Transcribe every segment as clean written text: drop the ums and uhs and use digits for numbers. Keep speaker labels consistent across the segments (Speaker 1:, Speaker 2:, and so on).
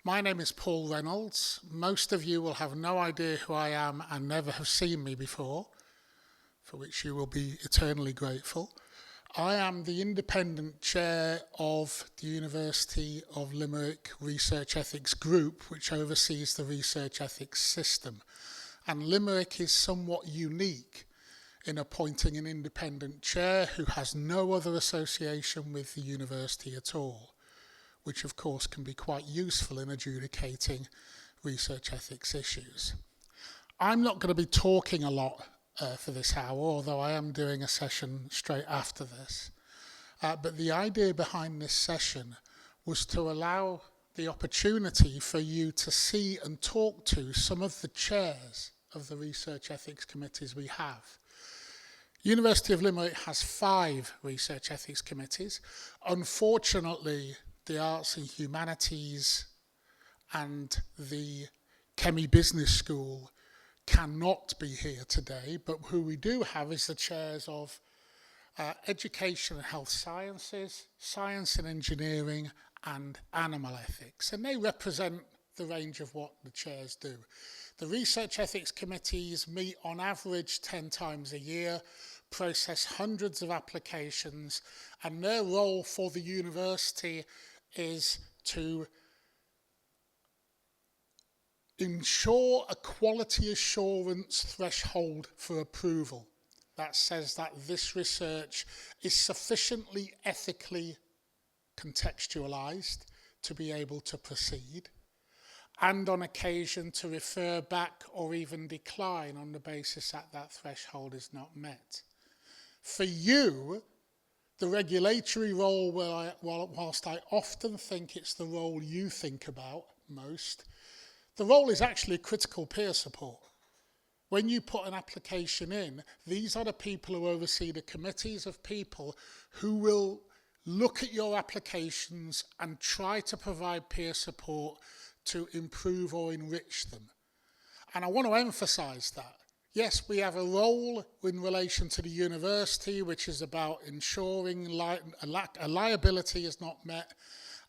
Speaker 1: My name is Paul Reynolds. Most of you will have no idea who I am and never have seen me before, for which you will be eternally grateful. I am the independent chair of the University of Limerick Research Ethics Group, which oversees the research ethics system. And Limerick is somewhat unique in appointing an independent chair who has no other association with the university at all, which of course can be quite useful in adjudicating research ethics issues. I'm not going to be talking a lot for this hour, although I am doing a session straight after this. But the idea behind this session was to allow the opportunity for you to see and talk to some of the chairs of the research ethics committees we have. University of Limerick has 5 research ethics committees. Unfortunately, the arts and humanities and the Chemie Business School cannot be here today, but who we do have is the chairs of education and health sciences, science and engineering, and animal ethics. And they represent the range of what the chairs do. The research ethics committees meet on average 10 times a year, process hundreds of applications, and their role for the university is to ensure a quality assurance threshold for approval that says that this research is sufficiently ethically contextualized to be able to proceed, and on occasion to refer back or even decline on the basis that that threshold is not met. For you, the regulatory role, whilst I often think it's the role you think about most, the role is actually critical peer support. When you put an application in, these are the people who oversee the committees of people who will look at your applications and try to provide peer support to improve or enrich them. And I want to emphasize that. Yes, we have a role in relation to the university, which is about ensuring a liability is not met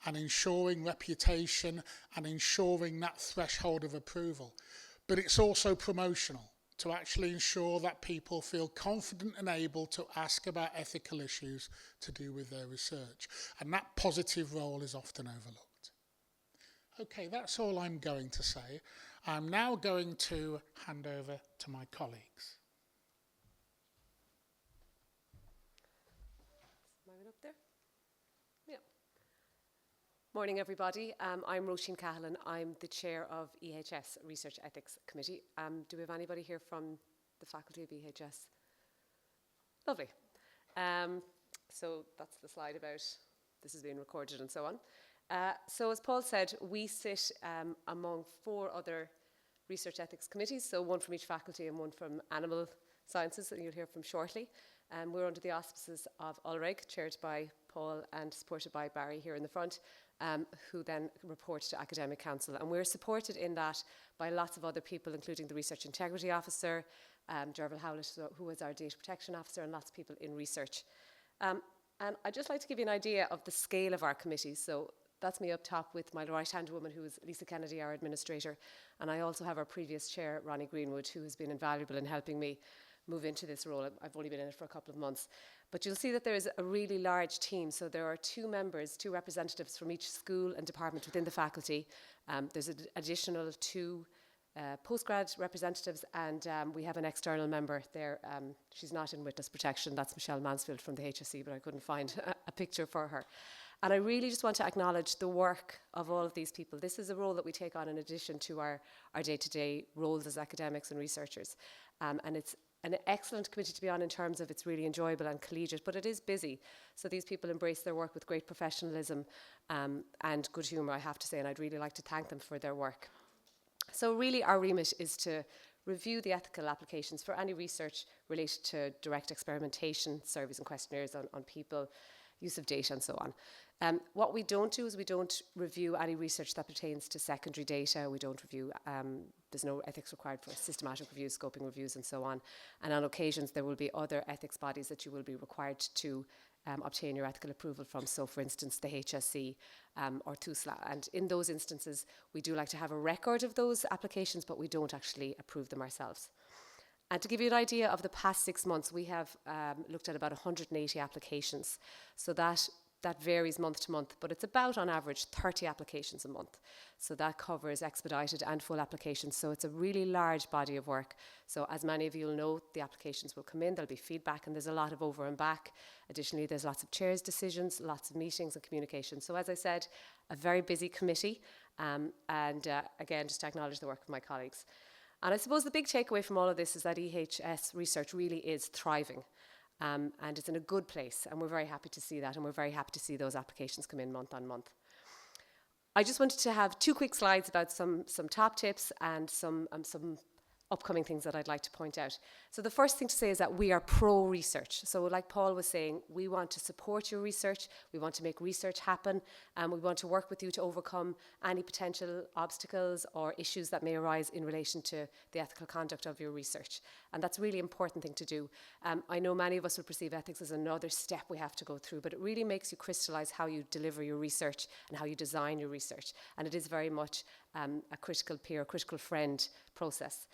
Speaker 1: and ensuring reputation and ensuring that threshold of approval. But it's also promotional, to actually ensure that people feel confident and able to ask about ethical issues to do with their research. And that positive role is often overlooked. Okay, that's all I'm going to say. I'm now going to hand over to my colleagues.
Speaker 2: Mine up there? Yeah. Morning, everybody. I'm Roisin Cahalan. I'm the chair of EHS, Research Ethics Committee. Do we have anybody here from the faculty of EHS? Lovely. So that's the slide about this is being recorded and so on. So as Paul said, we sit among 4 other research ethics committees, so one from each faculty and one from animal sciences that you'll hear from shortly. We're under the auspices of ul.ie, chaired by Paul and supported by Barry here in the front, who then report to Academic Council. And we're supported in that by lots of other people, including the Research Integrity Officer, Derval Howlett, who is our Data Protection Officer, and lots of people in research. And I'd just like to give you an idea of the scale of our committees. So that's me up top with my right-hand woman, who is Lisa Kennedy, our administrator. And I also have our previous chair, Ronnie Greenwood, who has been invaluable in helping me move into this role. I've only been in it for a couple of months. But you'll see that there is a really large team. So there are 2 members, 2 representatives from each school and department within the faculty. There's an additional 2 postgrad representatives, and we have an external member there. She's not in witness protection. That's Michelle Mansfield from the HSE, but I couldn't find a picture for her. And I really just want to acknowledge the work of all of these people. This is a role that we take on in addition to our day-to-day roles as academics and researchers. And it's an excellent committee to be on in terms of it's really enjoyable and collegiate, but it is busy. So these people embrace their work with great professionalism and good humour, I have to say, and I'd really like to thank them for their work. So really our remit is to review the ethical applications for any research related to direct experimentation, surveys and questionnaires on people, use of data and so on. What we don't do is we don't review any research that pertains to secondary data. We don't review, there's no ethics required for systematic reviews, scoping reviews and so on. And on occasions there will be other ethics bodies that you will be required to obtain your ethical approval from. So, for instance, the HSC or TUSLA. And in those instances, we do like to have a record of those applications, but we don't actually approve them ourselves. And to give you an idea of the past 6 months, we have looked at about 180 applications. So that varies month to month, but it's about on average 30 applications a month. So that covers expedited and full applications. So it's a really large body of work. So as many of you will know, the applications will come in, there'll be feedback, and there's a lot of over and back. Additionally, there's lots of chairs' decisions, lots of meetings and communication. So as I said, a very busy committee, and again, just to acknowledge the work of my colleagues. And I suppose the big takeaway from all of this is that EHS research really is thriving. And it's in a good place, and we're very happy to see that, and we're very happy to see those applications come in month on month. I just wanted to have 2 quick slides about some top tips and some upcoming things that I'd like to point out. So the first thing to say is that we are pro-research. So like Paul was saying, we want to support your research, we want to make research happen, and we want to work with you to overcome any potential obstacles or issues that may arise in relation to the ethical conduct of your research. And that's a really important thing to do. I know many of us would perceive ethics as another step we have to go through, but it really makes you crystallize how you deliver your research and how you design your research. And it is very much a critical peer, a critical friend process.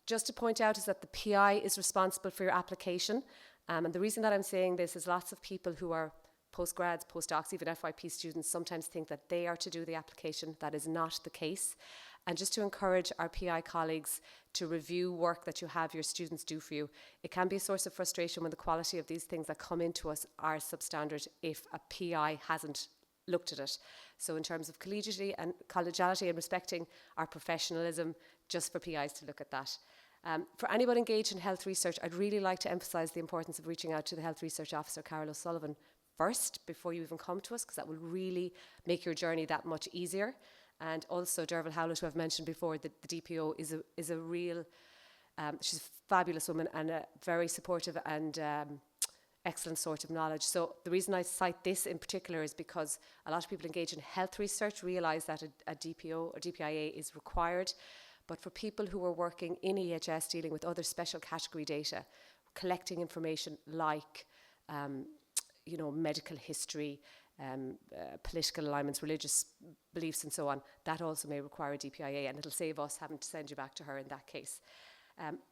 Speaker 2: Just to point out is that the PI is responsible for your application. And the reason that I'm saying this is lots of people who are postgrads, postdocs, even FYP students sometimes think that they are to do the application. That is not the case. And just to encourage our PI colleagues to review work that you have your students do for you, it can be a source of frustration when the quality of these things that come into us are substandard if a PI hasn't looked at it. So in terms of collegiality and respecting our professionalism, just for PIs to look at that. For anyone engaged in health research, I'd really like to emphasise the importance of reaching out to the Health Research Officer, Carol O'Sullivan, first, before you even come to us, because that will really make your journey that much easier. And also Derval Howlett, who I've mentioned before, the DPO is a real, she's a fabulous woman and a very supportive and excellent source of knowledge. So the reason I cite this in particular is because a lot of people engaged in health research realise that a DPO or DPIA is required. But for people who are working in EHS, dealing with other special category data, collecting information like, medical history, political alignments, religious beliefs and so on, that also may require a DPIA, and it'll save us having to send you back to her in that case.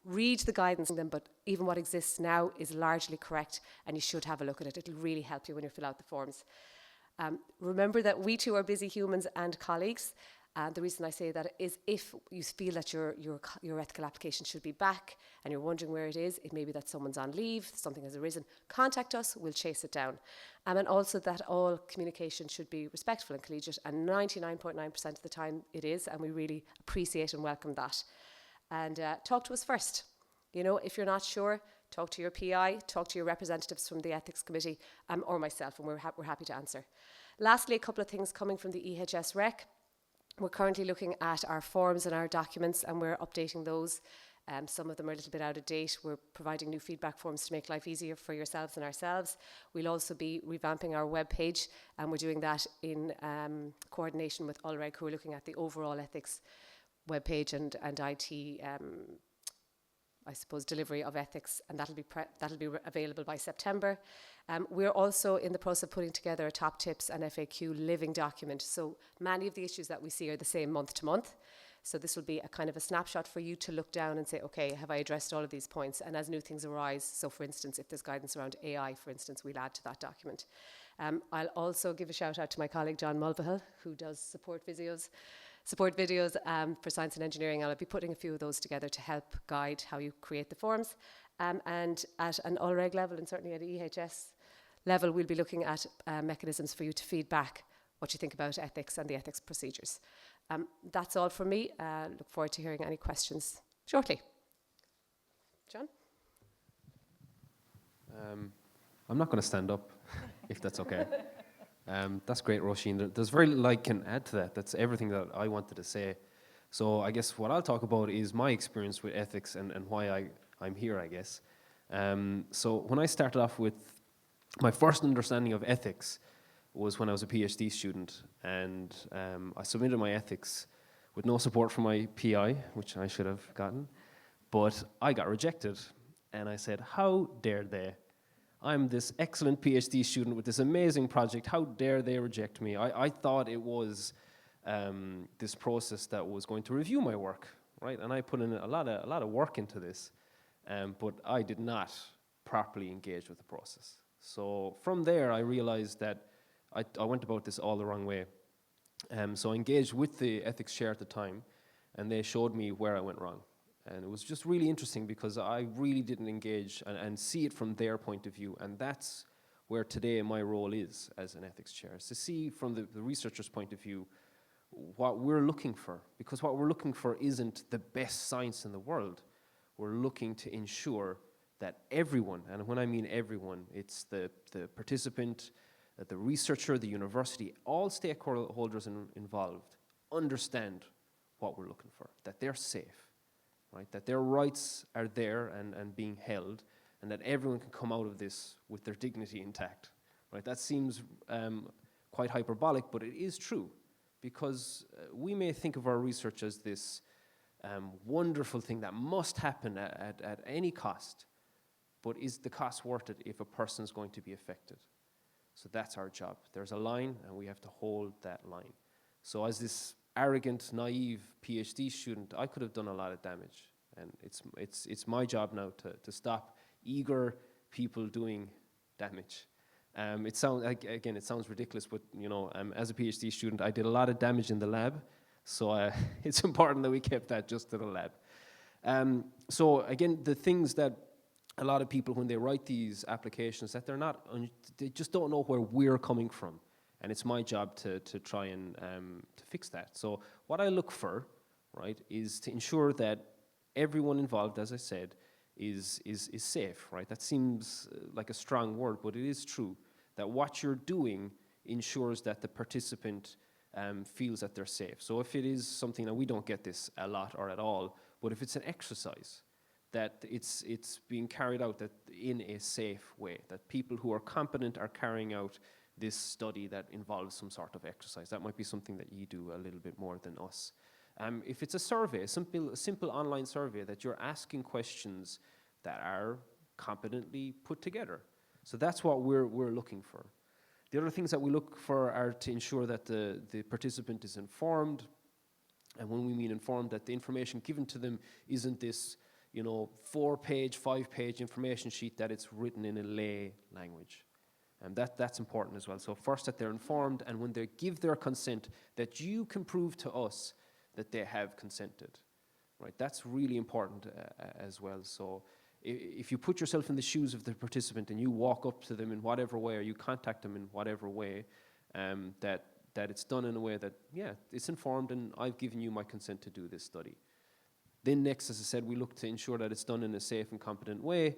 Speaker 2: Read the guidance in them, but even what exists now is largely correct, and you should have a look at it. It'll really help you when you fill out the forms. Remember that we too are busy humans and colleagues. And the reason I say that is if you feel that your ethical application should be back and you're wondering where it is, it may be that someone's on leave, something has arisen, contact us, we'll chase it down. And also that all communication should be respectful and collegiate, and 99.9% of the time it is, and we really appreciate and welcome that. And talk to us first. If you're not sure, talk to your PI, talk to your representatives from the Ethics Committee or myself, and we're happy to answer. Lastly, a couple of things coming from the EHS Rec. We're currently looking at our forms and our documents, and we're updating those. Some of them are a little bit out of date. We're providing new feedback forms to make life easier for yourselves and ourselves. We'll also be revamping our webpage, and we're doing that in coordination with ul.ie, who are looking at the overall ethics webpage and IT, delivery of ethics, and that'll be available by September. We're also in the process of putting together a top tips and FAQ living document. So many of the issues that we see are the same month to month. So this will be a kind of a snapshot for you to look down and say, okay, have I addressed all of these points? And as new things arise, so for instance, if there's guidance around AI, for instance, we'll add to that document. I'll also give a shout out to my colleague, John Mulvihill, who does support videos for science and engineering. I'll be putting a few of those together to help guide how you create the forms. And at an ul.reg level, and certainly at an EHS level, we'll be looking at mechanisms for you to feed back what you think about ethics and the ethics procedures. That's all from me. Look forward to hearing any questions shortly. John?
Speaker 3: I'm not going to stand up, if that's okay. That's great, Roisin. There's very little I can add to that. That's everything that I wanted to say. So I guess what I'll talk about is my experience with ethics and why I'm here, I guess. So when I started off with my first understanding of ethics was when I was a PhD student, and I submitted my ethics with no support from my PI, which I should have gotten, but I got rejected, and I said, how dare they? I'm this excellent PhD student with this amazing project. How dare they reject me? I thought it was this process that was going to review my work, right? And I put in a lot of work into this, but I did not properly engage with the process. So from there, I realized that I went about this all the wrong way. So I engaged with the ethics chair at the time, and they showed me where I went wrong. And it was just really interesting because I really didn't engage and see it from their point of view. And that's where today my role is as an ethics chair, is to see from the researcher's point of view what we're looking for. Because what we're looking for isn't the best science in the world. We're looking to ensure that everyone, and when I mean everyone, it's the participant, the researcher, the university, all stakeholders involved understand what we're looking for, that they're safe. Right, that their rights are there and being held, and that everyone can come out of this with their dignity intact. Right, that seems quite hyperbolic, but it is true, because we may think of our research as this wonderful thing that must happen at any cost, but is the cost worth it if a person is going to be affected? So that's our job. There's a line, and we have to hold that line. So as this arrogant, naive PhD student, I could have done a lot of damage. And it's my job now to stop eager people doing damage. It sounds ridiculous, but as a PhD student, I did a lot of damage in the lab. So it's important that we kept that just to the lab. So again, the things that a lot of people, when they write these applications, that they just don't know where we're coming from. And it's my job to try and to fix that. So what I look for, right, is to ensure that everyone involved, as I said, is safe, right? That seems like a strong word, but it is true. That what you're doing ensures that the participant feels that they're safe. So if it is something, and we don't get this a lot or at all, but if it's an exercise, that it's being carried out in a safe way, that people who are competent are carrying out this study that involves some sort of exercise. That might be something that you do a little bit more than us. If it's a survey, a simple online survey, that you're asking questions that are competently put together. So that's what we're looking for. The other things that we look for are to ensure that the participant is informed, and when we mean informed, that the information given to them isn't this 4-page, 5-page information sheet, that it's written in a lay language. And that's important as well. So first, that they're informed, and when they give their consent, that you can prove to us that they have consented. Right? That's really important as well. So if you put yourself in the shoes of the participant and you walk up to them in whatever way, or you contact them in whatever way, that it's done in a way that, it's informed and I've given you my consent to do this study. Then next, as I said, we look to ensure that it's done in a safe and competent way,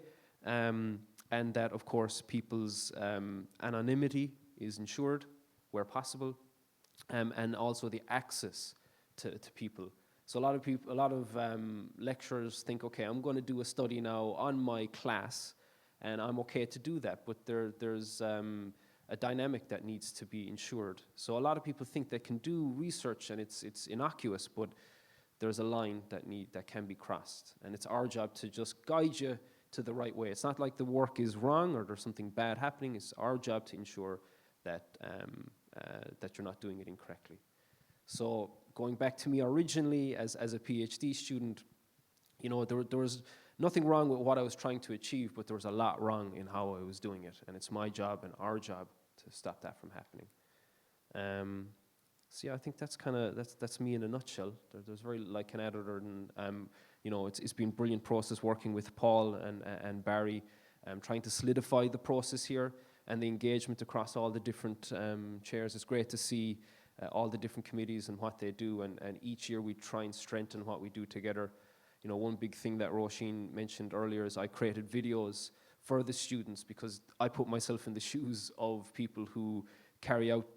Speaker 3: and that, of course, people's anonymity is ensured where possible, and also the access to people. So a lot of lecturers think, okay, I'm going to do a study now on my class, and I'm okay to do that, but there's a dynamic that needs to be ensured. So a lot of people think they can do research and it's innocuous, but there's a line that can be crossed, and it's our job to just guide you to the right way. It's not like the work is wrong or there's something bad happening. It's our job to ensure that that you're not doing it incorrectly. So going back to me originally as a PhD student, there was nothing wrong with what I was trying to achieve, but there was a lot wrong in how I was doing it, and it's my job and our job to stop that from happening. So yeah, I think that's me in a nutshell. There's very can add other than it's been a brilliant process working with Paul and Barry, trying to solidify the process here and the engagement across all the different chairs. It's great to see all the different committees and what they do, and each year we try and strengthen what we do together. One big thing that Roisin mentioned earlier is I created videos for the students, because I put myself in the shoes of people who carry out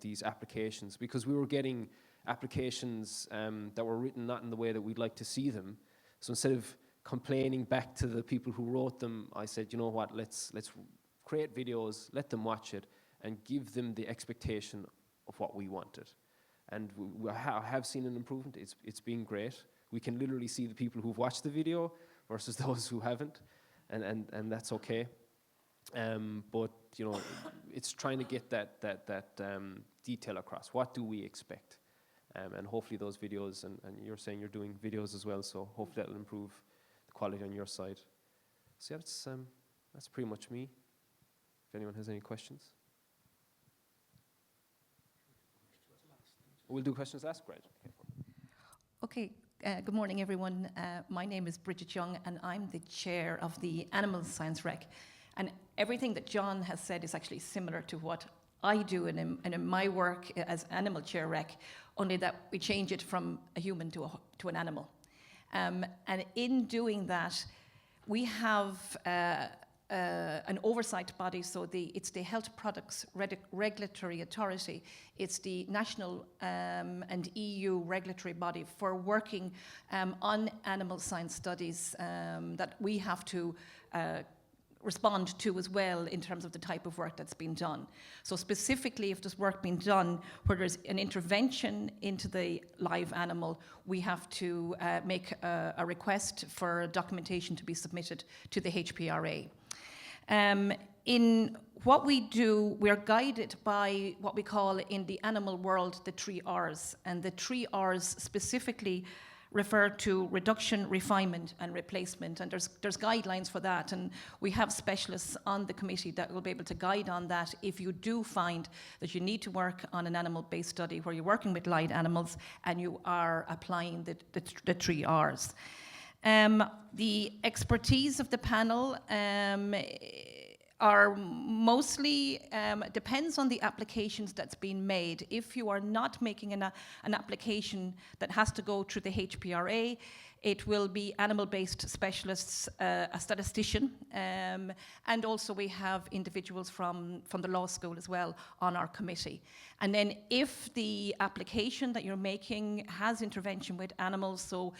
Speaker 3: these applications, because we were getting applications that were written not in the way that we'd like to see them. So instead of complaining back to the people who wrote them, I said, you know what, let's create videos, let them watch it, and give them the expectation of what we wanted. And I have seen an improvement. It's been great. We can literally see the people who've watched the video versus those who haven't, and that's okay. But you know, it's trying to get that detail across. What do we expect? And hopefully those videos, and you're saying you're doing videos as well, so hopefully that'll improve the quality on your side. So yeah, that's pretty much me. If anyone has any questions. We'll do questions last, great.
Speaker 4: Okay, good morning everyone. My name is Bridget Young and I'm the chair of the Animal Science Rec. And everything that John has said is actually similar to what I do in my work as Animal Chair Rec, only that we change it from a human to an animal. And in doing that, we have an oversight body, so it's the Health Products Regulatory Authority. It's the national and EU regulatory body for working on animal science studies that we have to respond to as well in terms of the type of work that's been done. So specifically, if there's work being done where there's an intervention into the live animal, we have to make a request for documentation to be submitted to the HPRA. In what we do, we're guided by what we call in the animal world the 3 Rs, and the 3 Rs specifically refer to reduction, refinement and replacement, and there's guidelines for that, and we have specialists on the committee that will be able to guide on that if you do find that you need to work on an animal-based study where you're working with live animals and you are applying the 3 Rs. The expertise of the panel are mostly, depends on the applications that's been made. If you are not making an application that has to go through the HPRA, it will be animal-based specialists, a statistician, and also we have individuals from the law school as well on our committee. And then if the application that you're making has intervention with animals, so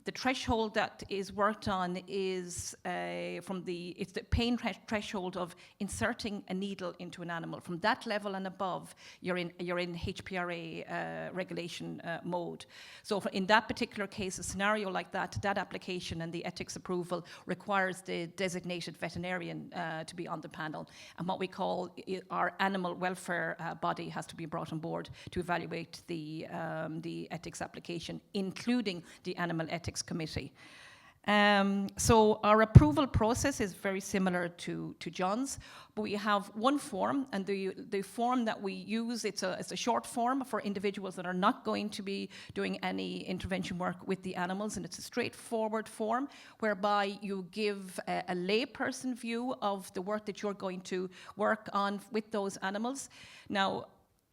Speaker 4: the threshold that is worked on is it's the pain threshold of inserting a needle into an animal. From that level and above, you're in HPRA regulation mode. So in that particular case, a scenario like that application and the ethics approval requires the designated veterinarian to be on the panel. And what we call our animal welfare body has to be brought on board to evaluate the ethics application, including the animal ethics committee. So our approval process is very similar to John's, but we have one form, and the form that we use, it's a short form for individuals that are not going to be doing any intervention work with the animals, and it's a straightforward form whereby you give a layperson view of the work that you're going to work on with those animals. Now,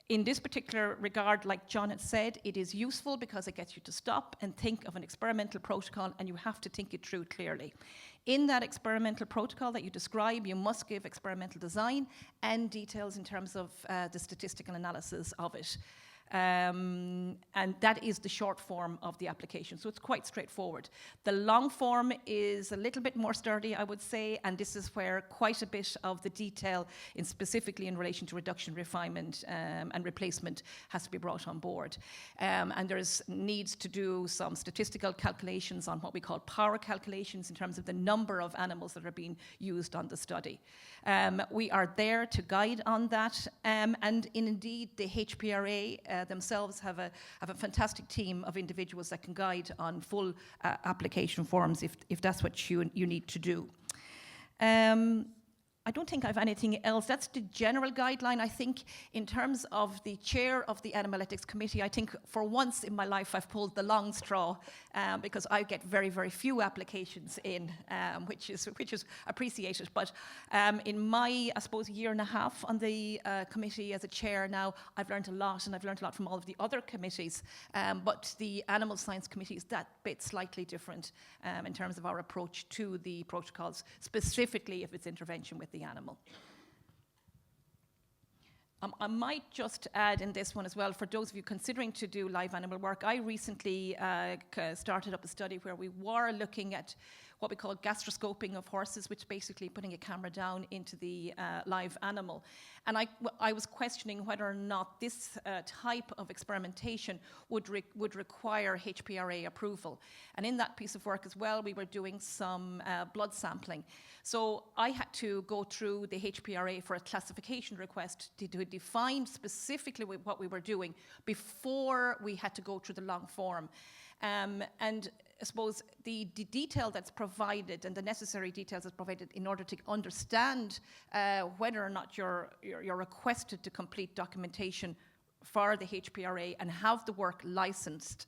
Speaker 4: in this particular regard, like John had said, it is useful because it gets you to stop and think of an experimental protocol, and you have to think it through clearly. In that experimental protocol that you describe, you must give experimental design and details in terms of the statistical analysis of it. And that is the short form of the application, so it's quite straightforward. The long form is a little bit more sturdy, I would say, and this is where quite a bit of the detail, specifically in relation to reduction, refinement and replacement, has to be brought on board. And there's needs to do some statistical calculations on what we call power calculations in terms of the number of animals that are being used on the study. We are there to guide on that, and indeed the HPRA themselves have a fantastic team of individuals that can guide on full application forms if that's what you need to do. I don't think I have anything else. That's the general guideline. I think in terms of the chair of the Animal Ethics Committee, I think for once in my life I've pulled the long straw because I get very, very few applications in, which is appreciated. But in my, I suppose, year and a half on the committee as a chair now, I've learned a lot, and I've learned a lot from all of the other committees. But the Animal Science Committee is that bit slightly different in terms of our approach to the protocols, specifically if it's intervention with the animal. I might just add in this one as well, for those of you considering to do live animal work, I recently started up a study where we were looking at what we call gastroscoping of horses, which is basically putting a camera down into the live animal. And I was questioning whether or not this type of experimentation would require HPRA approval. And in that piece of work as well, we were doing some blood sampling. So I had to go through the HPRA for a classification request to define specifically what we were doing before we had to go through the long form. And I suppose the detail that's provided and the necessary details that's provided in order to understand whether or not you're requested to complete documentation for the HPRA and have the work licensed,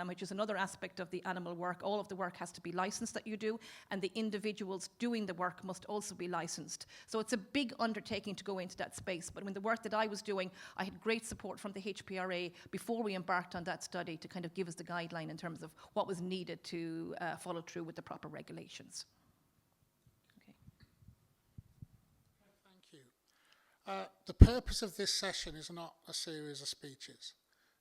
Speaker 4: which is another aspect of the animal work. All of the work has to be licensed that you do, and the individuals doing the work must also be licensed. So it's a big undertaking to go into that space. But in the work that I was doing, I had great support from the HPRA before we embarked on that study to kind of give us the guideline in terms of what was needed to follow through with the proper regulations. Okay.
Speaker 1: Thank you. The purpose of this session is not a series of speeches.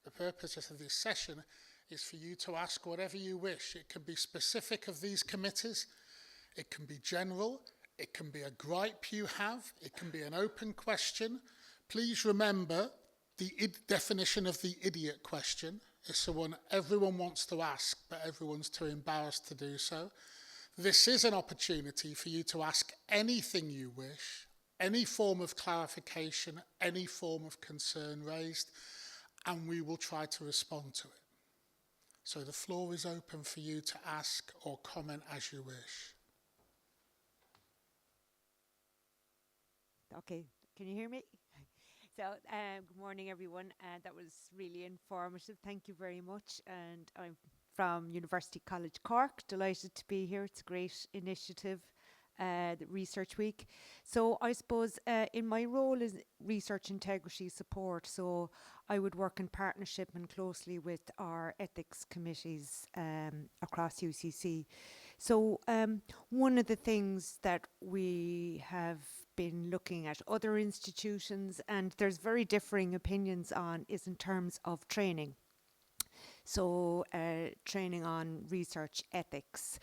Speaker 1: The purpose of this session is for you to ask whatever you wish. It can be specific of these committees, it can be general, it can be a gripe you have, it can be an open question. Please remember the definition of the idiot question is the one everyone wants to ask, but everyone's too embarrassed to do so. This is an opportunity for you to ask anything you wish, any form of clarification, any form of concern raised, and we will try to respond to it. So the floor is open for you to ask or comment as you wish.
Speaker 5: Okay, can you hear me? So, good morning, everyone. That was really informative. Thank you very much. And I'm from University College Cork. Delighted to be here. It's a great initiative, the Research Week. So I suppose in my role is research integrity support. So I would work in partnership and closely with our ethics committees across UCC. So one of the things that we have been looking at other institutions, and there's very differing opinions on, is in terms of training. So training on research ethics,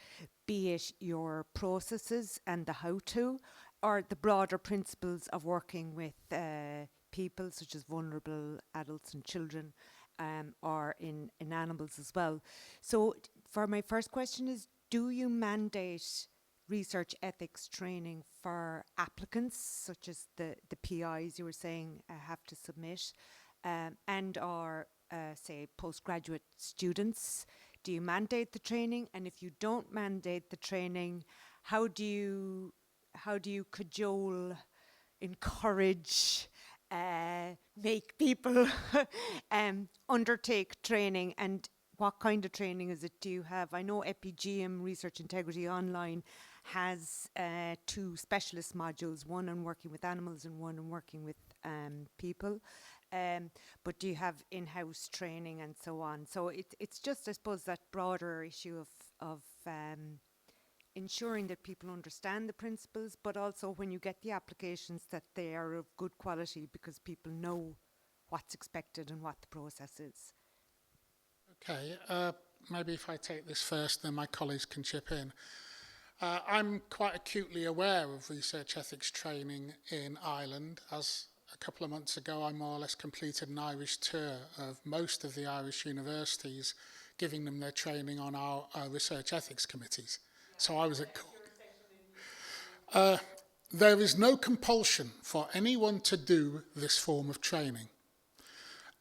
Speaker 5: be it your processes and the how-to, or the broader principles of working with people such as vulnerable adults and children, or in animals as well. So for my first question is, do you mandate research ethics training for applicants, such as the PIs you were saying have to submit, and or say postgraduate students? Do you mandate the training? And if you don't mandate the training, how do you cajole, encourage, make people undertake training? And what kind of training is it? Do you have? I know EpiGM, Research Integrity Online, has 2 specialist modules, one on working with animals and one on working with people. But do you have in-house training and so on? So it's just, I suppose, that broader issue of ensuring that people understand the principles, but also when you get the applications that they are of good quality because people know what's expected and what the process is.
Speaker 1: Okay, maybe if I take this first, then my colleagues can chip in. I'm quite acutely aware of research ethics training in Ireland. As a couple of months ago, I more or less completed an Irish tour of most of the Irish universities, giving them their training on our research ethics committees. So I was at Cork. There is no compulsion for anyone to do this form of training.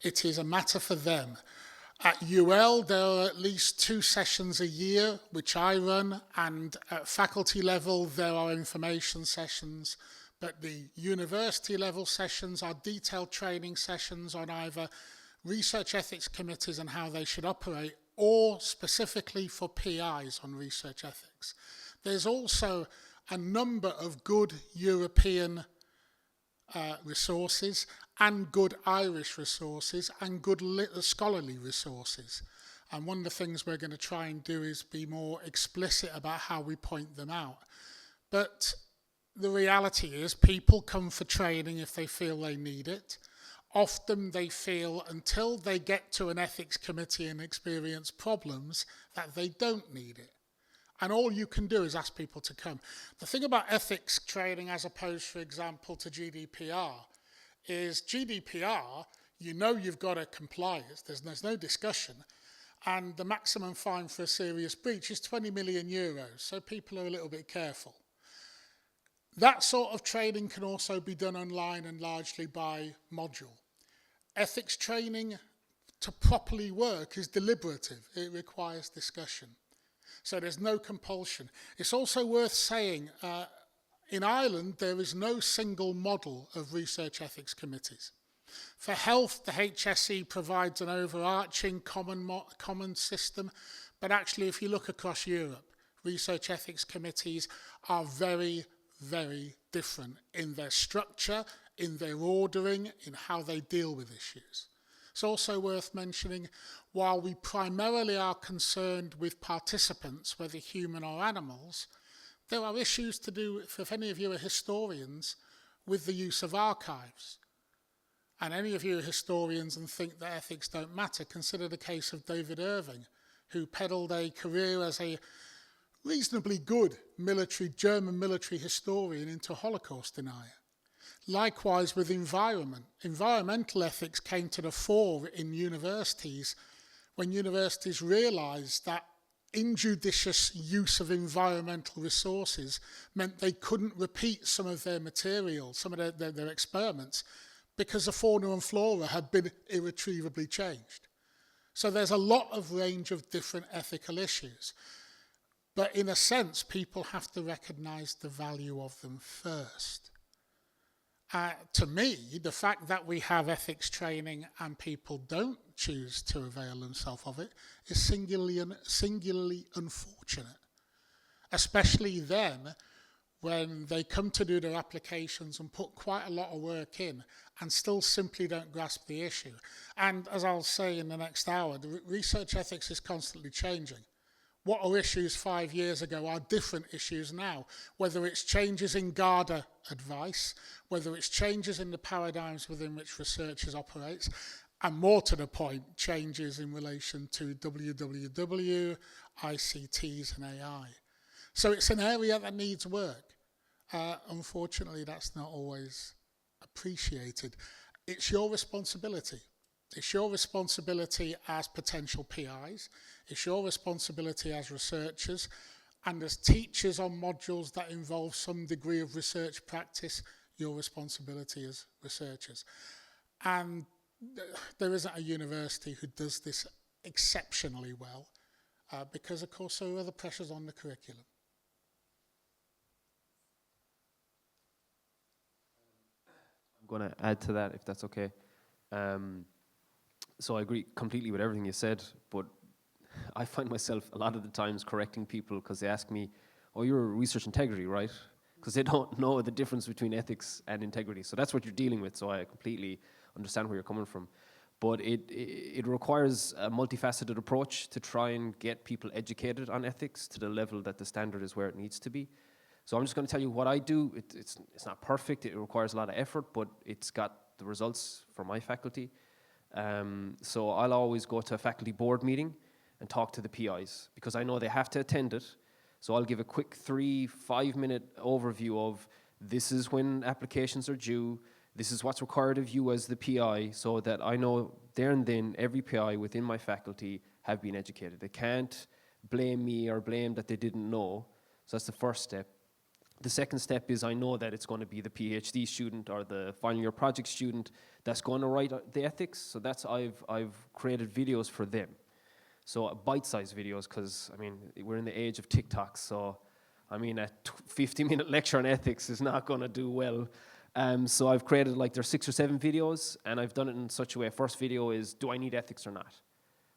Speaker 1: It is a matter for them. At UL, there are at least 2 sessions a year, which I run, and at faculty level, there are information sessions. But the university level sessions are detailed training sessions on either research ethics committees and how they should operate, or specifically for PIs on research ethics. There's also a number of good European resources and good Irish resources and good scholarly resources. And one of the things we're going to try and do is be more explicit about how we point them out. But the reality is people come for training if they feel they need it. Often they feel until they get to an ethics committee and experience problems that they don't need it. And all you can do is ask people to come. The thing about ethics training as opposed, for example, to GDPR is GDPR, you know you've got to comply. There's no discussion. And the maximum fine for a serious breach is 20 million euros. So people are a little bit careful. That sort of training can also be done online and largely by module. Ethics training to properly work is deliberative. It requires discussion. So there's no compulsion. It's also worth saying, in Ireland, there is no single model of research ethics committees. For health, the HSE provides an overarching common system, but actually if you look across Europe, research ethics committees are very, very different in their structure, in their ordering, in how they deal with issues. It's also worth mentioning, while we primarily are concerned with participants, whether human or animals, there are issues to do, if any of you are historians, with the use of archives. And any of you are historians and think that ethics don't matter, consider the case of David Irving, who peddled a career as a reasonably good German military historian into Holocaust denier. Likewise with environment. Environmental ethics came to the fore in universities when universities realised that injudicious use of environmental resources meant they couldn't repeat some of their material, some of their experiments, because the fauna and flora had been irretrievably changed. So there's a lot of range of different ethical issues. But in a sense, people have to recognise the value of them first. To me, the fact that we have ethics training and people don't choose to avail themselves of it is singularly unfortunate. Especially then, when they come to do their applications and put quite a lot of work in and still simply don't grasp the issue. And as I'll say in the next hour, the research ethics is constantly changing. What are issues 5 years ago are different issues now, whether it's changes in GARDA advice, whether it's changes in the paradigms within which researchers operate, and more to the point, changes in relation to WWW, ICTs and AI. So it's an area that needs work. Unfortunately, that's not always appreciated. It's your responsibility. It's your responsibility as potential PIs. It's your responsibility as researchers and as teachers on modules that involve some degree of research practice, your responsibility as researchers. And there isn't a university who does this exceptionally well because, of course, there are other pressures on the curriculum.
Speaker 3: I'm going to add to that, if that's okay. So I agree completely with everything you said, but I find myself a lot of the times correcting people because they ask me, oh, you're research integrity, right? Because they don't know the difference between ethics and integrity. So that's what you're dealing with, so I completely understand where you're coming from. But it requires a multifaceted approach to try and get people educated on ethics to the level that the standard is where it needs to be. So I'm just going to tell you what I do. It's not perfect, it requires a lot of effort, but it's got the results for my faculty. So I'll always go to a faculty board meeting and talk to the PIs because I know they have to attend it. So I'll give a quick 3-5 minute overview of this is when applications are due, this is what's required of you as the PI, so that I know there and then every PI within my faculty have been educated. They can't blame me or blame that they didn't know. So that's the first step. The second step is I know that it's going to be the PhD student or the final year project student that's going to write the ethics. So that's I've created videos for them. So bite-sized videos, because I mean we're in the age of TikTok. So I mean a 50-minute lecture on ethics is not going to do well. So I've created like there's 6 or 7 videos, and I've done it in such a way. First video is, do I need ethics or not?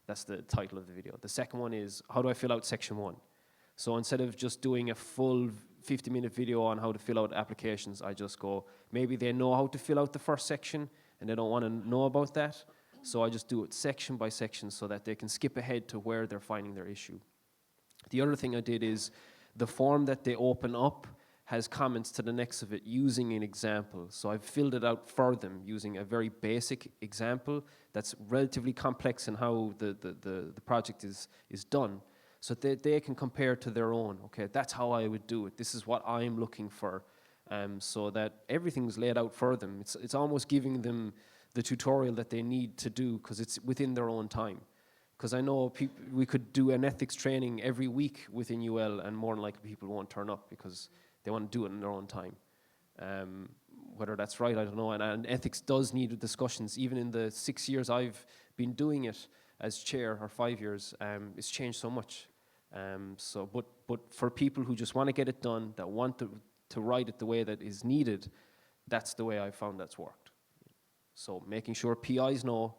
Speaker 3: That's the title of the video. The second one is, how do I fill out section 1? So instead of just doing a full 50-minute video on how to fill out applications, I just go, maybe they know how to fill out the first section and they don't want to know about that. So I just do it section by section so that they can skip ahead to where they're finding their issue. The other thing I did is the form that they open up has comments to the next of it using an example. So I've filled it out for them using a very basic example that's relatively complex in how the project is done. so they can compare to their own. Okay, that's how I would do it. This is what I'm looking for, so that everything's laid out for them. It's almost giving them the tutorial that they need to do because it's within their own time. Because I know we could do an ethics training every week within UL, and more than likely people won't turn up because they want to do it in their own time. Whether that's right, I don't know. And ethics does need discussions. Even in the 6 years I've been doing it as chair, or 5 years, it's changed so much. But for people who just want to get it done, that want to write it the way that is needed, that's the way I found that's worked. So making sure PIs know,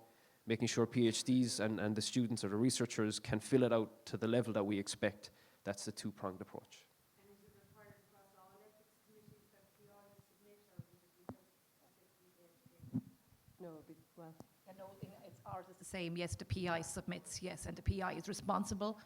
Speaker 3: making sure PhDs and the students or the researchers can fill it out to the level that we expect. That's the two-pronged approach.
Speaker 5: And is it required across all ethics committees that PIs submit, or is it just
Speaker 2: No, well,
Speaker 4: No, it's ours is the same. Yes, the PI submits, yes, and the PI is responsible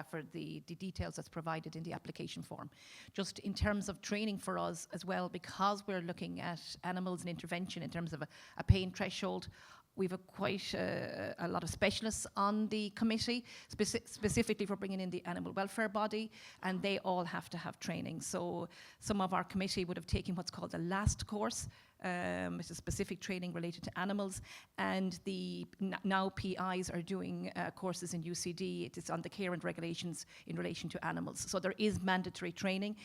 Speaker 4: for the details that's provided in the application form. Just in terms of training for us as well, because we're looking at animals and intervention in terms of a pain threshold, we've quite a lot of specialists on the committee, specifically for bringing in the animal welfare body, and they all have to have training. So some of our committee would have taken what's called the last course, which is specific training related to animals, and the now PIs are doing courses in UCD. It is on the care and regulations in relation to animals. So there is mandatory training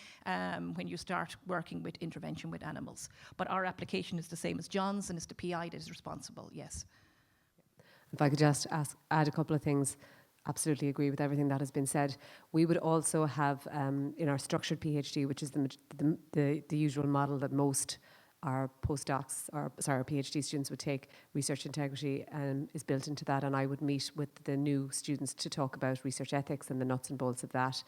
Speaker 4: when you start working with intervention with animals. But our application is the same as John's, and it's the PI that is responsible, yes.
Speaker 2: if I could just add a couple of things. Absolutely agree with everything that has been said. We would also have in our structured PhD, which is the usual model that most our postdocs, our PhD students would take, research integrity is built into that, and I would meet with the new students to talk about research ethics and the nuts and bolts of that.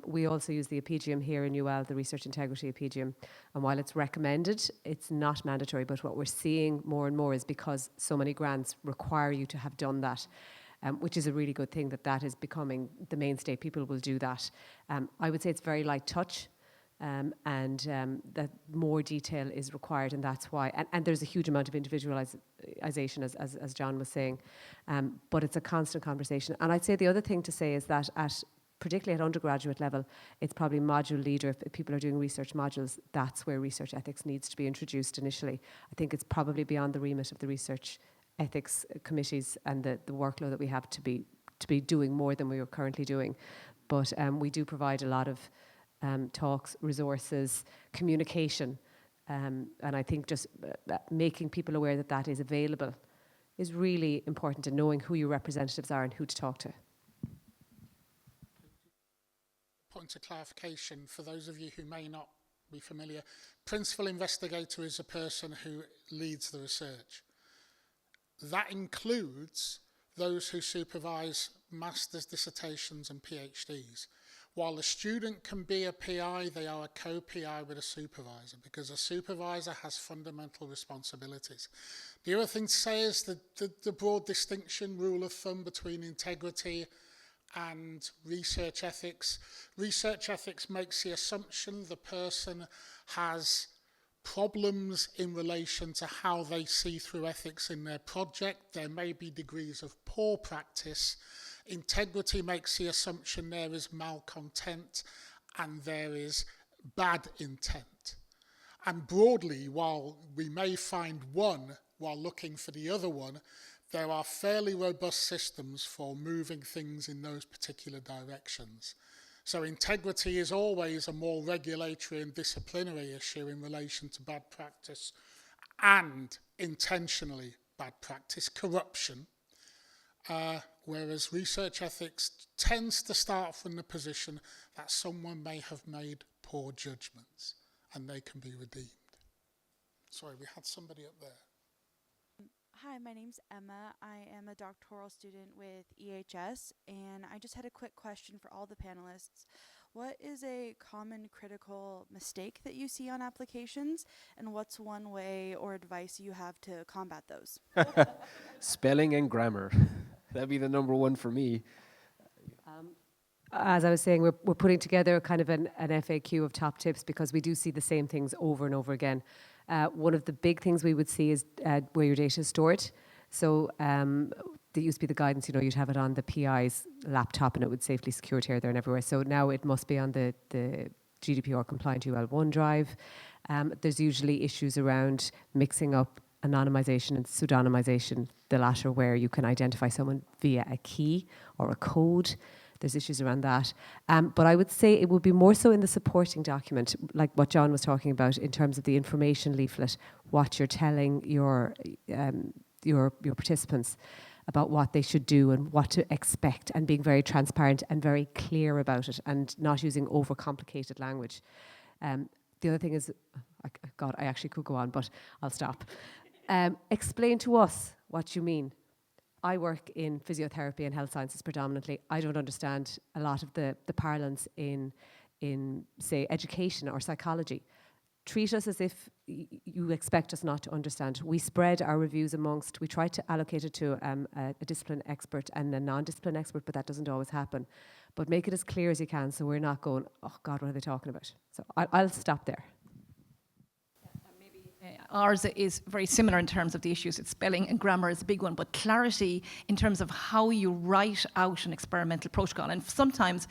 Speaker 2: We also use the Apedium here in UL, the Research Integrity Apedium, and while it's recommended, it's not mandatory, but what we're seeing more and more is because so many grants require you to have done that, which is a really good thing that is becoming the mainstay. People will do that. I would say it's very light touch. That more detail is required, and that's why. And there's a huge amount of individualization, as John was saying, but it's a constant conversation. And I'd say the other thing to say is that particularly at undergraduate level, it's probably module leader. If people are doing research modules, that's where research ethics needs to be introduced initially. I think it's probably beyond the remit of the research ethics committees and the workload that we have to be doing more than we are currently doing. But we do provide a lot of talks, resources, communication, and I think just making people aware that is available is really important, and knowing who your representatives are and who to talk to.
Speaker 1: Point of clarification for those of you who may not be familiar, principal investigator is a person who leads the research. That includes those who supervise master's dissertations and PhDs. While the student can be a PI, they are a co-PI with a supervisor, because a supervisor has fundamental responsibilities. The other thing to say is that the broad distinction, rule of thumb between integrity and research ethics. Research ethics makes the assumption the person has problems in relation to how they see through ethics in their project. There may be degrees of poor practice. Integrity makes the assumption there is malcontent and there is bad intent. And broadly, while we may find one while looking for the other one, there are fairly robust systems for moving things in those particular directions. So integrity is always a more regulatory and disciplinary issue in relation to bad practice and intentionally bad practice, corruption. Whereas research ethics tends to start from the position that someone may have made poor judgments and they can be redeemed. Sorry, we had somebody up there.
Speaker 6: Hi, my name's Emma. I am a doctoral student with EHS, and I just had a quick question for all the panelists. What is a common critical mistake that you see on applications, and what's one way or advice you have to combat those?
Speaker 3: Spelling and grammar. That'd be the number one for me.
Speaker 2: As I was saying, we're putting together kind of an FAQ of top tips because we do see the same things over and over again. One of the big things we would see is where your data is stored. So there used to be the guidance, you know, you'd have it on the PI's laptop and it would safely secured here, there and everywhere. So now it must be on the GDPR compliant UL1 drive. There's usually issues around mixing up anonymization and pseudonymization, the latter where you can identify someone via a key or a code. There's issues around that. But I would say it would be more so in the supporting document, like what John was talking about in terms of the information leaflet, what you're telling your participants about what they should do and what to expect, and being very transparent and very clear about it and not using overcomplicated language. The other thing is, God, I actually could go on, but I'll stop. Explain to us what you mean. I work in physiotherapy and health sciences predominantly. I don't understand a lot of the parlance in say, education or psychology. Treat us as if you expect us not to understand. We spread our reviews amongst, we try to allocate it to a discipline expert and a non-discipline expert, but that doesn't always happen. But make it as clear as you can so we're not going, oh God, what are they talking about? So I'll stop there.
Speaker 4: Ours is very similar in terms of the issues. It's spelling and grammar is a big one, but clarity in terms of how you write out an experimental protocol. And sometimes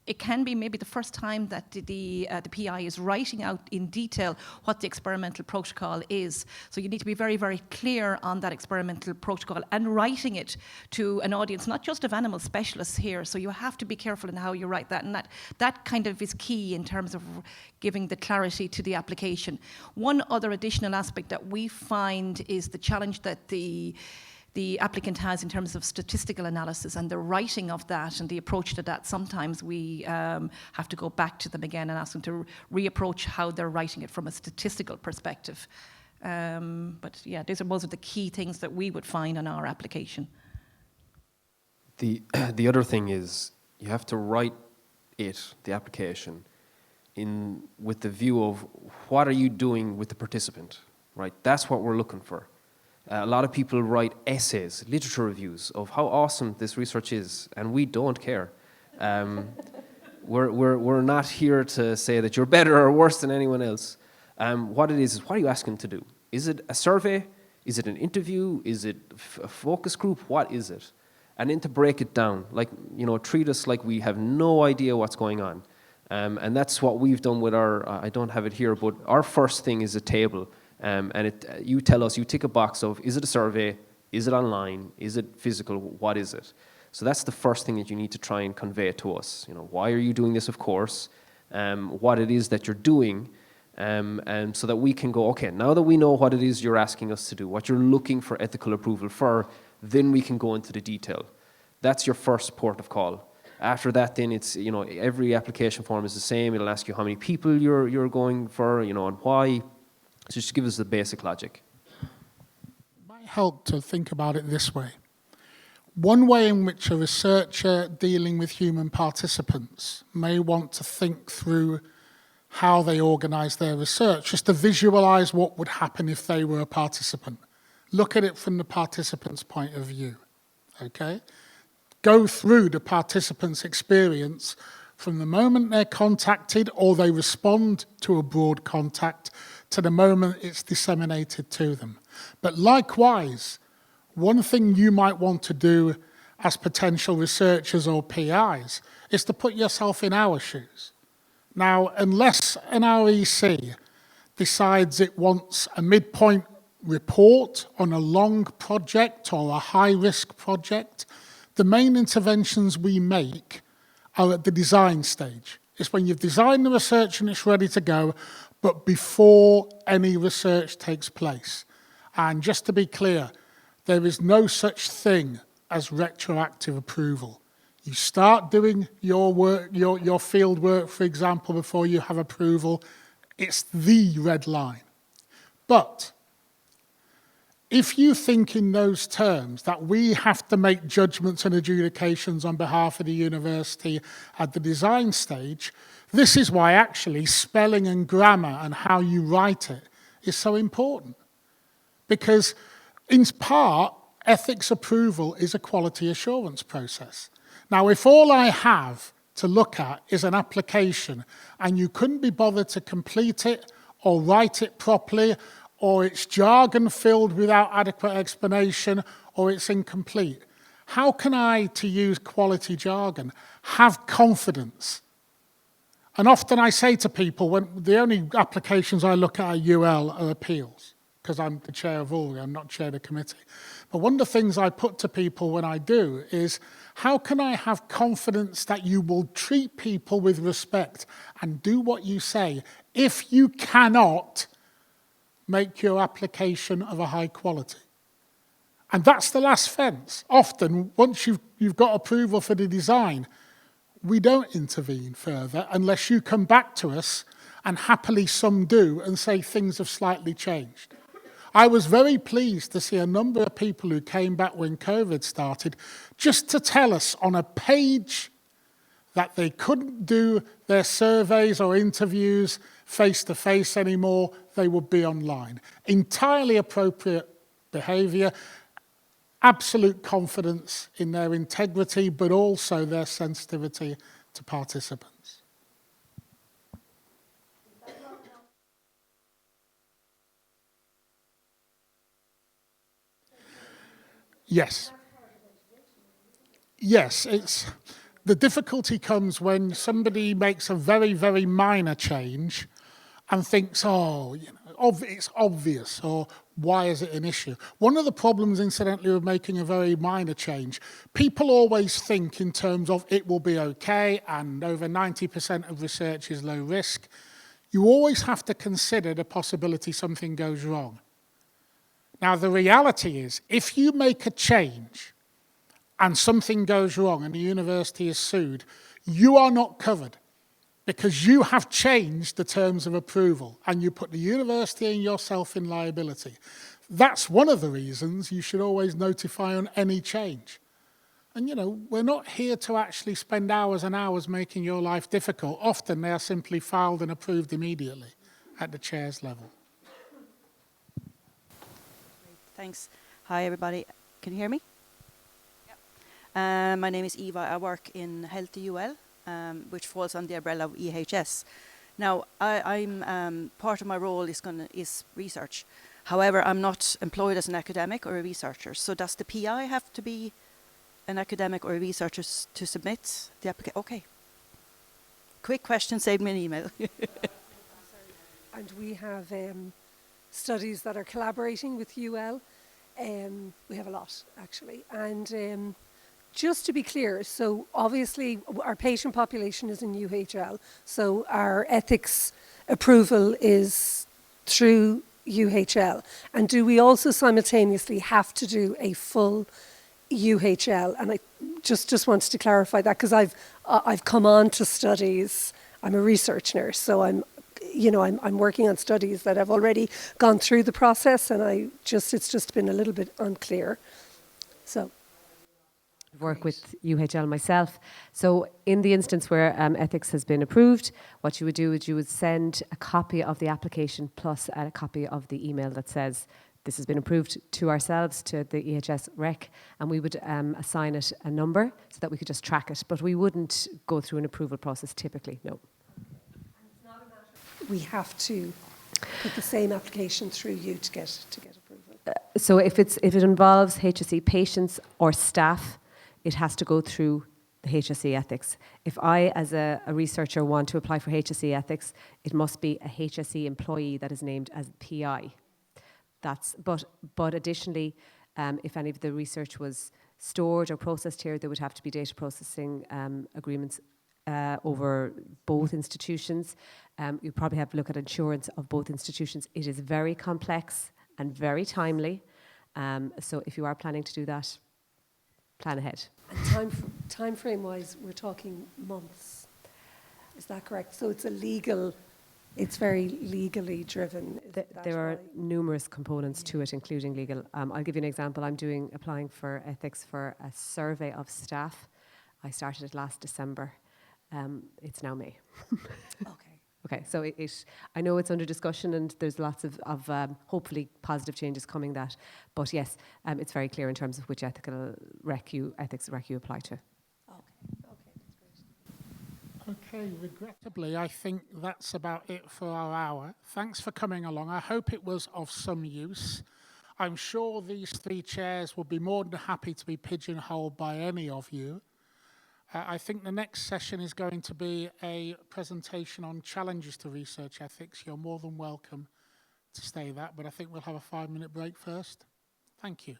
Speaker 4: it can be maybe the first time that the PI is writing out in detail what the experimental protocol is. So you need to be very, very clear on that experimental protocol and writing it to an audience, not just of animal specialists here. So you have to be careful in how you write that. And that kind of is key in terms of giving the clarity to the application. One other additional aspect that we find is the challenge that the applicant has in terms of statistical analysis and the writing of that and the approach to that. Sometimes we have to go back to them again and ask them to reapproach how they're writing it from a statistical perspective. But yeah, those are the key things that we would find on our application.
Speaker 3: The other thing is you have to write the application, with the view of what are you doing with the participant, right? That's what we're looking for. A lot of people write essays, literature reviews of how awesome this research is, and we don't care. We're not here to say that you're better or worse than anyone else. What it is what are you asking to do? Is it a survey? Is it an interview? Is it a focus group? What is it? And then to break it down, like, you know, treat us like we have no idea what's going on. And that's what we've done with our, I don't have it here, but our first thing is a table. And you tell us, you tick a box of, is it a survey? Is it online? Is it physical? What is it? So that's the first thing that you need to try and convey to us. You know, why are you doing this, of course? What it is that you're doing. And so that we can go, okay, now that we know what it is you're asking us to do, what you're looking for ethical approval for, then we can go into the detail. That's your first port of call. After that, then it's, you know, every application form is the same. It'll ask you how many people you're going for, you know, and why. So just give us the basic logic.
Speaker 1: It might help to think about it this way. One way in which a researcher dealing with human participants may want to think through how they organise their research, just to visualise what would happen if they were a participant. Look at it from the participant's point of view, okay? Go through the participant's experience from the moment they're contacted or they respond to a broad contact to the moment it's disseminated to them. But likewise, one thing you might want to do as potential researchers or PIs is to put yourself in our shoes. Now, unless an REC decides it wants a midpoint report on a long project or a high-risk project, the main interventions we make are at the design stage. It's when you've designed the research and it's ready to go, but before any research takes place. And just to be clear, there is no such thing as retroactive approval. You start doing your work, your field work, for example, before you have approval. It's the red line. But if you think in those terms that we have to make judgments and adjudications on behalf of the university at the design stage, this is why actually spelling and grammar and how you write it is so important. Because in part, ethics approval is a quality assurance process. Now, if all I have to look at is an application and you couldn't be bothered to complete it or write it properly, or it's jargon filled without adequate explanation, or it's incomplete, How can I, to use quality jargon, have confidence? And often I say to people, when the only applications I look at UL are appeals, because I'm the chair of ul.ie, I'm not chair of the committee. But one of the things I put to people when I do is, how can I have confidence that you will treat people with respect and do what you say if you cannot make your application of a high quality? And that's the last fence. Often, once you've got approval for the design, we don't intervene further unless you come back to us, and happily some do, and say things have slightly changed. I was very pleased to see a number of people who came back when COVID started just to tell us on a page that they couldn't do their surveys or interviews face-to-face anymore, they would be online. Entirely appropriate behaviour, absolute confidence in their integrity, but also their sensitivity to participants. Yes. Yes, the difficulty comes when somebody makes a very, very minor change and thinks, oh, it's obvious, or why is it an issue? One of the problems, incidentally, with making a very minor change, people always think in terms of it will be okay, and over 90% of research is low risk. You always have to consider the possibility something goes wrong. Now, the reality is, if you make a change and something goes wrong and the university is sued, you are not covered, because you have changed the terms of approval and you put the university and yourself in liability. That's one of the reasons you should always notify on any change. And we're not here to actually spend hours and hours making your life difficult. Often they are simply filed and approved immediately at the chair's level.
Speaker 7: Thanks. Hi, everybody. Can you hear me? My name is Eva. I work in Healthy UL, which falls on the umbrella of EHS. Now, I'm part of my role is research. However, I'm not employed as an academic or a researcher. So does the PI have to be an academic or a researcher to submit the application? Okay. Quick question saved me an email.
Speaker 2: And we have studies that are collaborating with UL. We have a lot, actually. And just to be clear, so obviously our patient population is in UHL, so our ethics approval is through UHL. And do we also simultaneously have to do a full UHL? And I just wanted to clarify that, because I've come on to studies. I'm a research nurse, so I'm working on studies that have already gone through the process, and it's just been a little bit unclear. So.
Speaker 8: Work with UHL myself. So in the instance where ethics has been approved, what you would do is you would send a copy of the application plus a copy of the email that says this has been approved to ourselves, to the EHS rec, and we would assign it a number so that we could just track it. But we wouldn't go through an approval process typically, no.
Speaker 2: We have to put the same application through you to get approval.
Speaker 8: So if it involves HSE patients or staff, it has to go through the HSE ethics. If I, as a researcher, want to apply for HSE ethics, it must be a HSE employee that is named as PI. But additionally, if any of the research was stored or processed here, there would have to be data processing agreements over both institutions. You probably have to look at insurance of both institutions. It is very complex and very timely. So if you are planning to do that, plan ahead.
Speaker 2: And time frame wise, we're talking months. Is that correct? So it's very legally driven.
Speaker 8: There are numerous components to it, including legal. I'll give you an example. I'm applying for ethics for a survey of staff. I started it last December. It's now May.
Speaker 2: Okay.
Speaker 8: Okay, so I know it's under discussion and there's lots of hopefully positive changes coming that. But yes, it's very clear in terms of which ethics rec you apply to.
Speaker 2: Okay, that's great.
Speaker 1: Okay, regrettably, I think that's about it for our hour. Thanks for coming along. I hope it was of some use. I'm sure these three chairs will be more than happy to be pigeonholed by any of you. I think the next session is going to be a presentation on challenges to research ethics. You're more than welcome to stay that, but I think we'll have a 5-minute break first. Thank you.